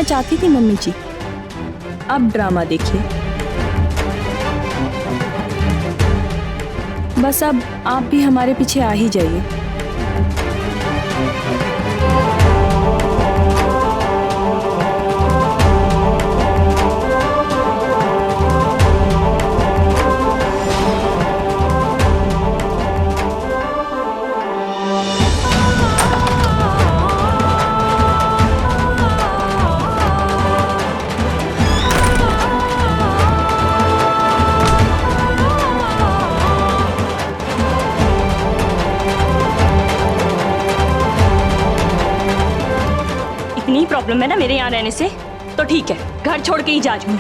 चाहती थी मम्मी जी, अब ड्रामा देखिए। बस अब आप भी हमारे पीछे आ ही जाइए। इतनी प्रॉब्लम है ना मेरे यहाँ रहने से, तो ठीक है, घर छोड़ के ही जा रही हूँ।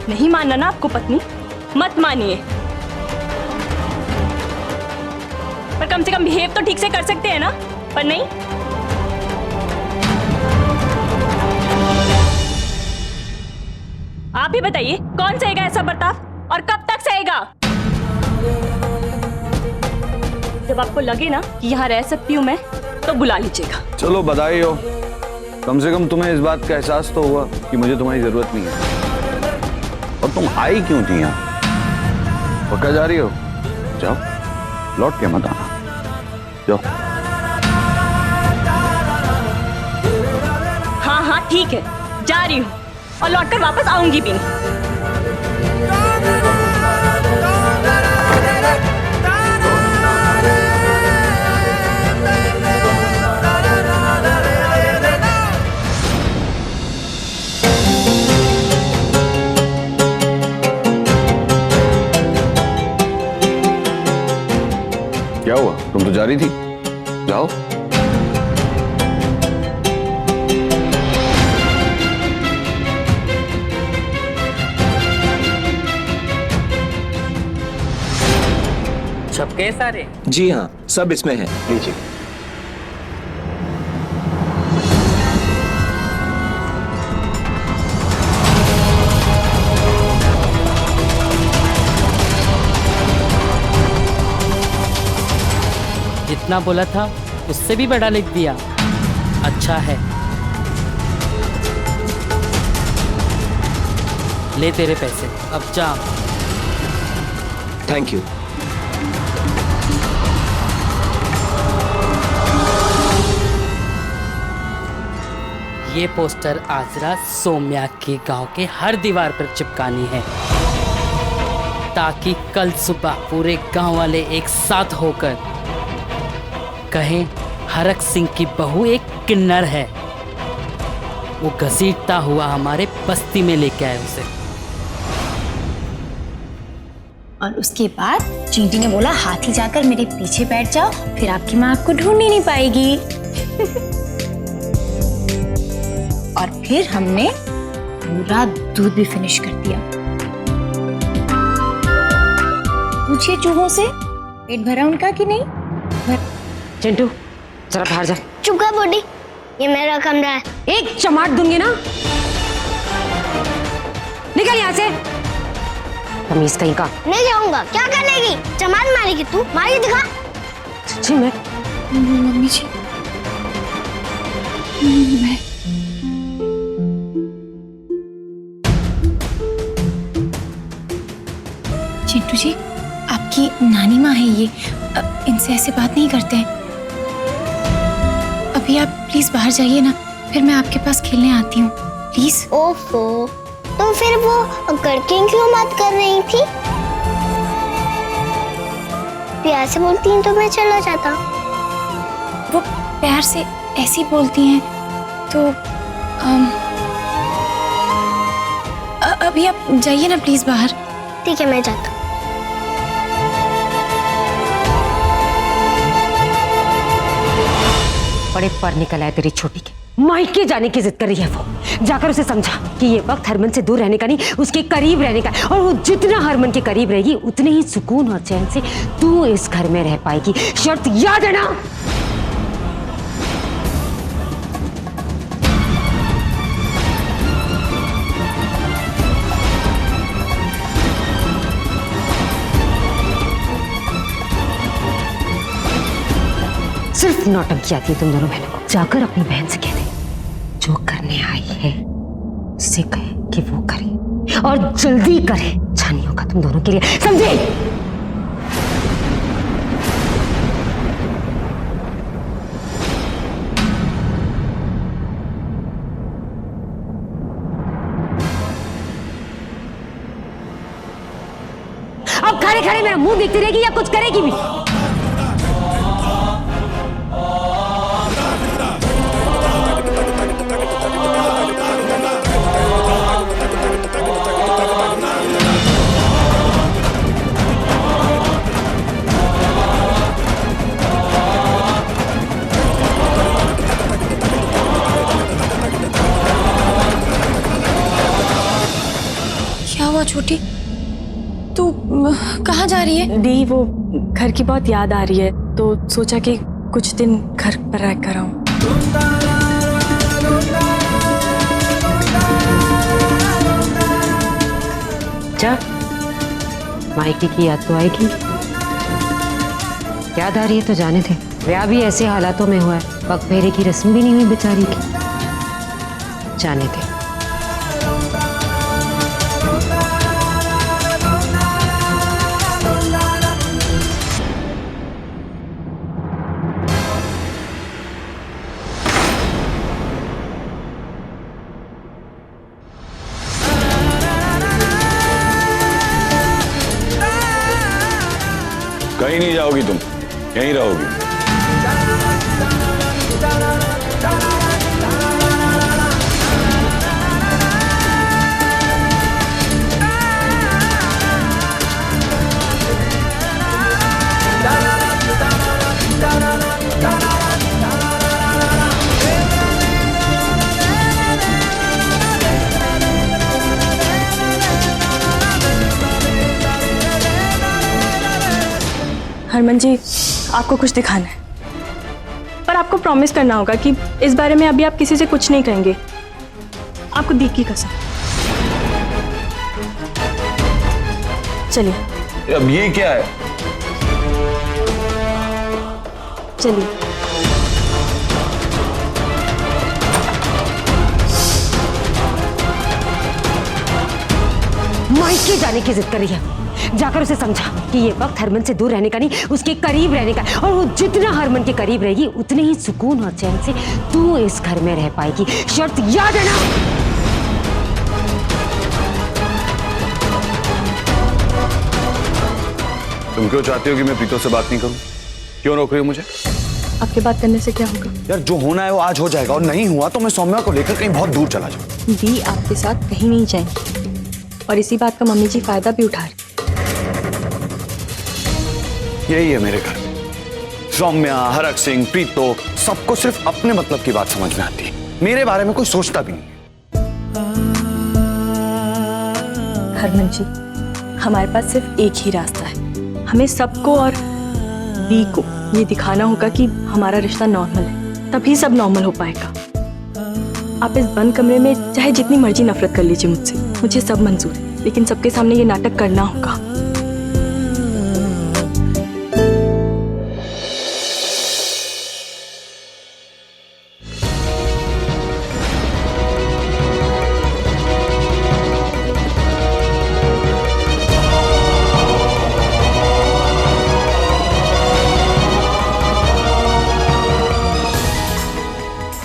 नहीं मानना ना आपको पत्नी, मत मानिए, पर कम से कम बिहेव तो ठीक से कर सकते हैं ना, पर नहीं। आप ही बताइए, कौन सहेगा ऐसा बर्ताव और कब तक सहेगा? जब आपको लगे ना कि यहाँ रह सकती हूँ मैं, तो बुला लीजिएगा। चलो बधाई हो, कम से कम तुम्हें इस बात का एहसास तो हुआ कि मुझे तुम्हारी जरूरत नहीं है। और तुम आई क्यों थी यहाँ? पक्का जा रही हो? जाओ, लौट के मत आना, जाओ। हाँ हाँ ठीक है, जा रही हूँ और लौटकर वापस आऊंगी भी नहीं। क्या हुआ? तुम तो जा रही थी, जाओ। छपके सारे? जी हाँ, सब इसमें है, लीजिए। जितना बोला था उससे भी बड़ा लिख दिया। अच्छा है, ले तेरे पैसे, अब जा। Thank you. ये पोस्टर आजरा सोम्या के गांव के हर दीवार पर चिपकानी है, ताकि कल सुबह पूरे गांव वाले एक साथ होकर कहें हरक सिंह की बहू एक किन्नर है। वो घसीटता हुआ हमारे बस्ती में लेके आए उसे। और उसके बाद चींटी ने बोला, हाथी जाकर मेरे पीछे बैठ जाओ, फिर आपकी माँ आपको ढूंढ ही नहीं पाएगी। और फिर हमने पूरा दूध भी फिनिश कर दिया। पूछिए चूहों से, पेट भरा उनका कि नहीं? चिंटू जरा बाहर जा। चुप कर बूढ़ी, ये मेरा कमरा है। एक चमाट दूंगी ना, निकल यहाँ से, तमीज कहीं का। नहीं जाऊंगा। क्या करेगी? चमाट मारेगी तू? मारी दिखा। सच्ची में? मम्मी जी, मैं चिंटू जी, आपकी नानी माँ है ये, इनसे ऐसे बात नहीं करते हैं। अभी आप प्लीज बाहर जाइए ना, फिर मैं आपके पास खेलने आती हूँ, प्लीज। ओफो, तो फिर वो करके क्यों बात कर रही थी? प्यार से बोलती हैं तो मैं चला जाता। वो प्यार से ऐसी बोलती हैं तो अभी आप जाइए ना प्लीज बाहर। ठीक है, मैं जाता। बड़े पर निकल आए तेरी छोटी के, मायके जाने की जिद कर रही है वो। जाकर उसे समझा कि ये वक्त हरमन से दूर रहने का नहीं, उसके करीब रहने का, और वो जितना हरमन के करीब रहेगी उतने ही सुकून और चैन से तू इस घर में रह पाएगी। शर्त याद है ना? सिर्फ नौटंकी आती है तुम दोनों बहनों को। जाकर अपनी बहन से कह दे जो करने आई है उससे कहे कि वो करे और जल्दी करे। जानी होगा तुम दोनों के लिए, समझे? अब खड़े खड़े मेरा मुंह देखती रहेगी या कुछ करेगी भी? क्या हुआ छोटी? तू कहाँ जा रही है? दी, वो घर की बहुत याद आ रही है तो सोचा कि कुछ दिन घर पर रह कर आऊं। जा, मायके की याद तो आएगी। याद आ रही है तो जाने थे। ब्याह भी ऐसे हालातों में हुआ है, पग फेरे की रस्म भी नहीं हुई बेचारी की। जाने थे। कहीं नहीं जाओगी तुम, यहीं रहोगी। हरमन जी, आपको कुछ दिखाना है, पर आपको प्रॉमिस करना होगा कि इस बारे में अभी आप किसी से कुछ नहीं कहेंगे। आपको दी की कसम। चलिए। अब ये क्या है? चलिए। मायके जाने की जिद कर रही है। जाकर उसे समझा कि ये वक्त हरमन से दूर रहने का नहीं, उसके करीब रहने का। और वो जितना हरमन के करीब रहेगी उतने ही सुकून और चैन से तू इस घर में रह पाएगी। शर्त याद है ना? तुम क्यों चाहती हो कि मैं प्रीतो से बात नहीं करूं? क्यों रोक रही हो मुझे? आपके बात करने से क्या होगा? यार, जो होना है वो आज हो जाएगा, और नहीं हुआ तो मैं सौम्या को लेकर कहीं बहुत दूर चला जाऊं। दी आपके साथ कहीं नहीं जाएंगी, और इसी बात का मम्मी जी फायदा भी उठा रही। यही है मेरे घर में। सौम्या, हरक सिंह, प्रीतो, सबको सिर्फ अपने मतलब की बात समझ में आती है। मेरे बारे में कोई सोचता भी नहीं है। हरमन जी, हमारे पास सिर्फ एक ही रास्ता है। हमें सबको और दी को ये दिखाना होगा कि हमारा रिश्ता नॉर्मल है, तभी सब नॉर्मल हो पाएगा। आप इस बंद कमरे में चाहे जितनी मर्जी नफरत कर लीजिए मुझसे, मुझे सब मंजूर है, लेकिन सबके सामने ये नाटक करना होगा।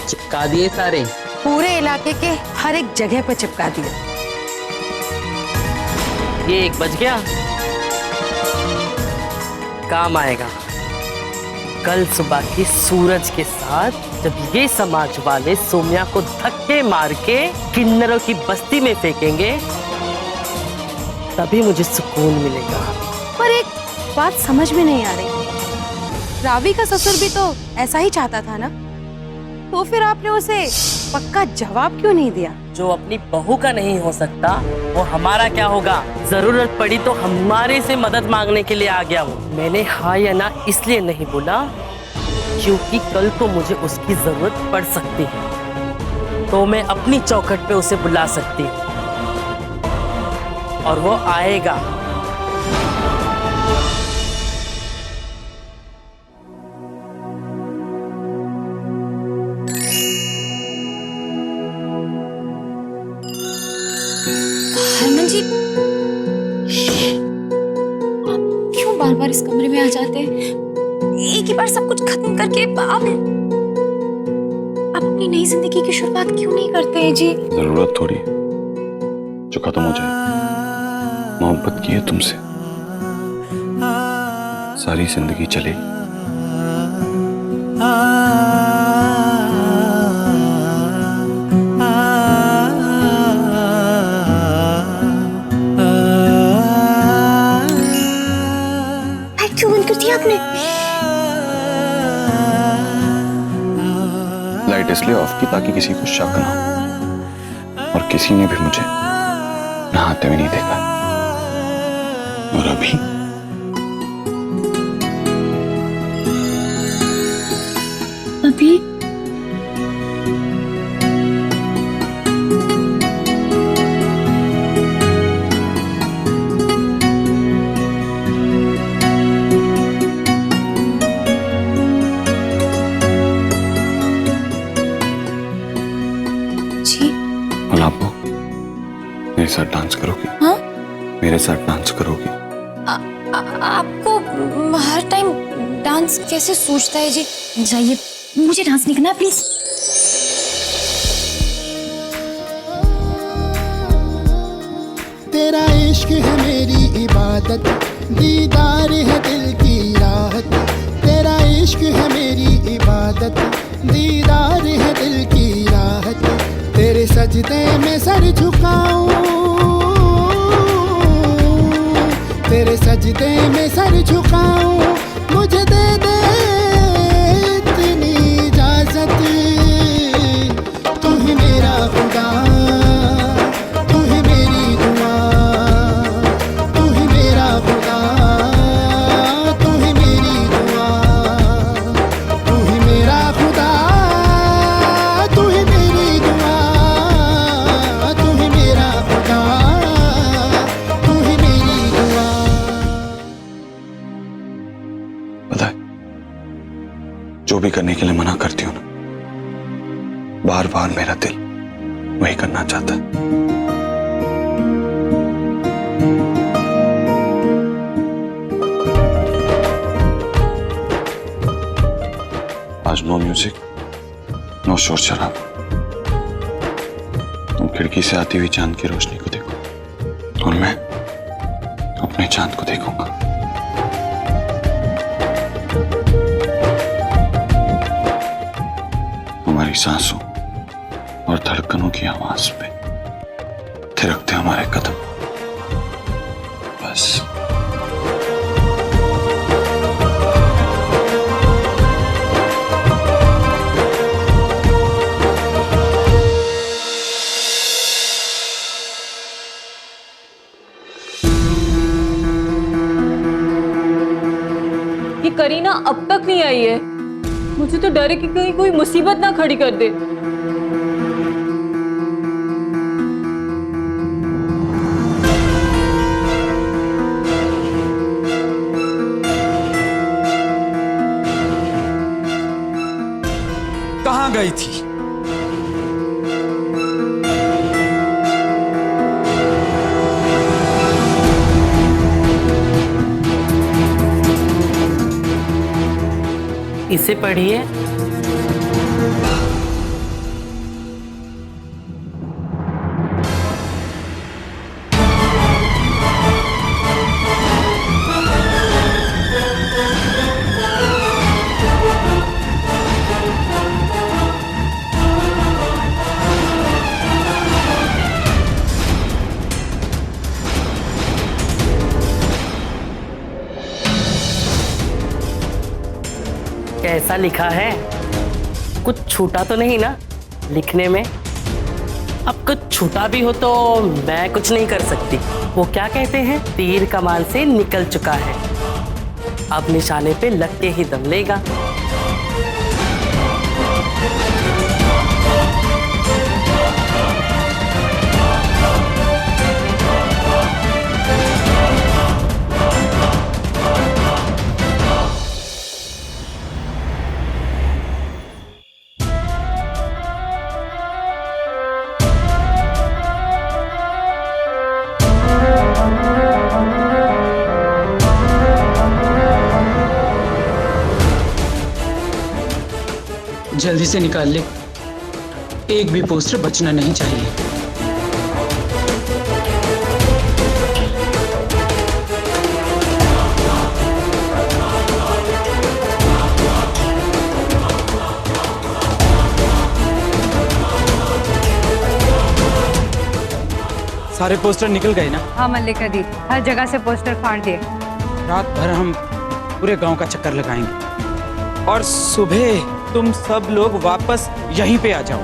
चिपका दिए सारे? पूरे इलाके के हर एक जगह पर चिपका दिया। ये 1 बज गया, काम आएगा कल सुबह के सूरज के साथ, जब ये समाज वाले सोम्या को धक्के मार के किन्नरों की बस्ती में फेंकेंगे, तभी मुझे सुकून मिलेगा। पर एक बात समझ में नहीं आ रही, रावी का ससुर भी तो ऐसा ही चाहता था ना, तो फिर आपने उसे पक्का जवाब क्यों नहीं दिया? जो अपनी बहू का नहीं हो सकता वो हमारा क्या होगा? जरूरत पड़ी तो हमारे से मदद मांगने के लिए आ गया वो। मैंने हाँ या ना इसलिए नहीं बोला क्योंकि कल को मुझे उसकी जरूरत पड़ सकती है, तो मैं अपनी चौखट पे उसे बुला सकती हूँ और वो आएगा। बार इस कमरे में आ जाते हैं, एक ही बार सब कुछ खत्म करके आप अपनी नई जिंदगी की शुरुआत क्यों नहीं करते हैं जी? जरूरत थोड़ी है जो खत्म हो जाए। मोहब्बत की है तुमसे, सारी जिंदगी चलेगी। क्यों बंद कर दिया आपने? लाइट इसलिए ऑफ की ताकि किसी को शक ना हो, और किसी ने भी मुझे नहाते हुए नहीं देखा। और अभी आपको मेरे साथ डांस करोगी? हाँ? मेरे साथ डांस करोगी? आपको हर टाइम डांस कैसे सोचता है जी? जाइए, मुझे डांस नहीं करना है प्लीज। तेरा इश्क है मेरी इबादत, दीदार है दिल की राहत। तेरा इश्क है मेरी इबादत, दीदार है दिल की राहत। तेरे सजदे में सर झुकाऊं, तेरे सजदे में सर झुकाऊं, मुझे दे दे इतनी इजाजत। तू ही मेरा खुदा, तू ही मेरी दुआ, तू ही मेरा खुदा, तू ही मेरी दुआ, तू ही मेरा खुदा, तू ही मेरी दुआ, तू ही मेरा खुदा, तू ही मेरी दुआ। पता है, जो भी करने के लिए मना करती हूँ ना, बार बार मेरा दिल वही करना चाहता है। आज नो म्यूजिक, नो शोर शराब। तुम खिड़की से आती हुई चांद की रोशनी को देखो, और मैं अपने चांद को देखूंगा। हमारी सांसों और धड़कनों की आवाज पे थिरकते हमारे कदम, बस। ये करीना अब तक नहीं आई है। मुझे तो डर है कि कहीं कोई मुसीबत ना खड़ी कर दे। कहाँ गई थी? इसे पढ़िए। कैसा लिखा है? कुछ छूटा तो नहीं ना लिखने में? अब कुछ छूटा भी हो तो मैं कुछ नहीं कर सकती। वो क्या कहते हैं, तीर कमान से निकल चुका है, अब निशाने पे लग के ही दम लेगा। जल्दी से निकाल ले, एक भी पोस्टर बचना नहीं चाहिए। सारे पोस्टर निकल गए ना? हाँ मल्लिका दी, हर जगह से पोस्टर फाड़ दिए। रात भर हम पूरे गांव का चक्कर लगाएंगे और सुबह तुम सब लोग वापस यहीं पे आ जाओ।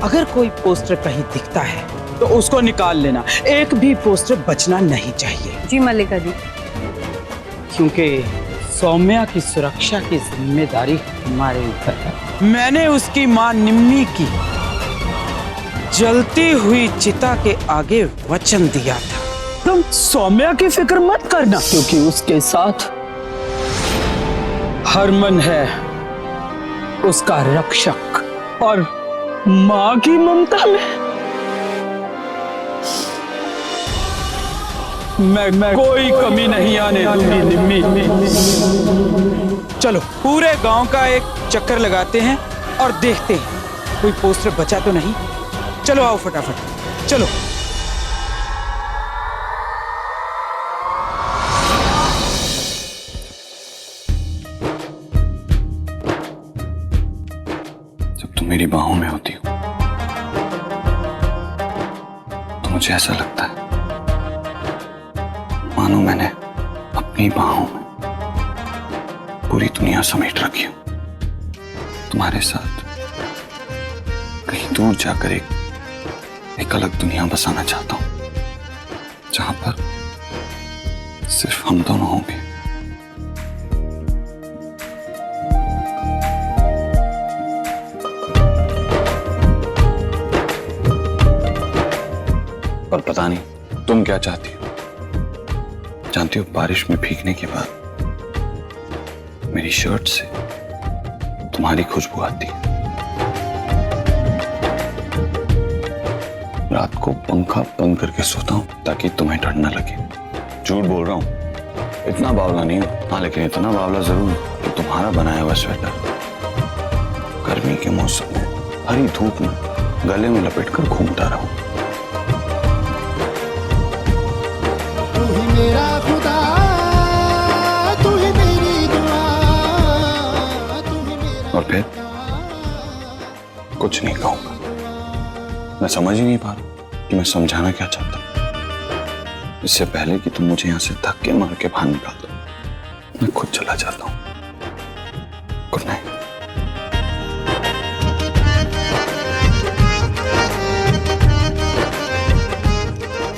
अगर कोई पोस्टर कहीं दिखता है तो उसको निकाल लेना, एक भी पोस्टर बचना नहीं चाहिए। जी मल्लिका दी। क्योंकि सौम्या की सुरक्षा की जिम्मेदारी हमारे ऊपर है। मैंने उसकी मां निम्मी की जलती हुई चिता के आगे वचन दिया था। तुम सौम्या की फिक्र मत करना, क्योंकि उसके साथ हरमन है उसका रक्षक, और मां की ममता में मैं कोई कमी नहीं आने दूंगी निम्मी। चलो पूरे गांव का एक चक्कर लगाते हैं और देखते हैं कोई पोस्टर बचा तो नहीं। चलो आओ फटाफट, चलो। जब तुम मेरी बाहों में होती हो तो मुझे ऐसा लगता है मानो मैंने अपनी बाहों में पूरी दुनिया समेट रखी हो। तुम्हारे साथ कहीं दूर जाकर एक अलग दुनिया बसाना चाहता हूं, जहां पर सिर्फ हम दोनों होंगे। पर पता नहीं तुम क्या चाहती हो। जानती हो, बारिश में भीगने के बाद मेरी शर्ट से तुम्हारी खुशबू आती है। रात को पंखा बंद करके सोता हूं ताकि तुम्हें ठंड ना लगे। झूठ बोल रहा हूं, इतना बावला नहीं हूं। हाँ, लेकिन इतना बावला जरूर कि तुम्हारा बनाया हुआ स्वेटर गर्मी के मौसम में हरी धूप में गले में लपेटकर घूमता रहूं। तू ही मेरा खुदा, तू ही मेरी दुआ, तू ही मेरा। और फिर कुछ नहीं कहूंगा। मैं समझ ही नहीं पा रहा कि मैं समझाना क्या चाहता हूं। इससे पहले कि तुम मुझे यहां से धक्के मार के बाहर निकाल दो, मैं खुद चला जाता हूं। Good night.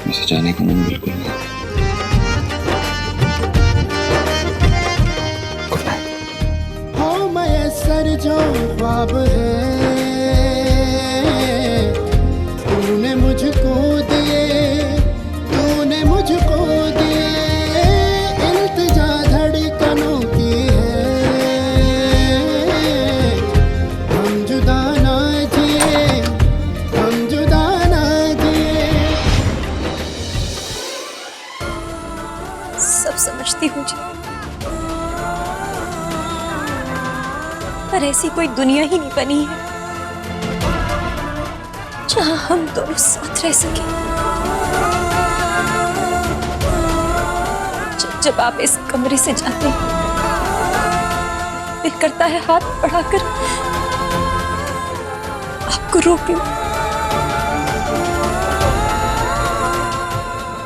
मुझे जाने का मन बिल्कुल नहीं। Good night. हो मयसर जो ख्वाब है तूने मुझको दिए, तूने मुझको दिए। इल्तिजा धड़कनों की है, हम जुदा ना जिए, हम जुदा ना जिए। सब समझती हूँ जी, पर ऐसी कोई दुनिया ही नहीं बनी है जहां हम दोनों साथ रह सके। जब आप इस कमरे से जाते हैं, दिल करता है हाथ बढ़ाकर आपको रोक लूं,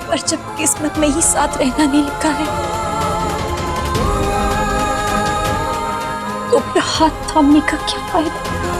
पर जब किस्मत में ही साथ रहना नहीं लिखा है तो फिर हाथ थामने का क्या फायदा।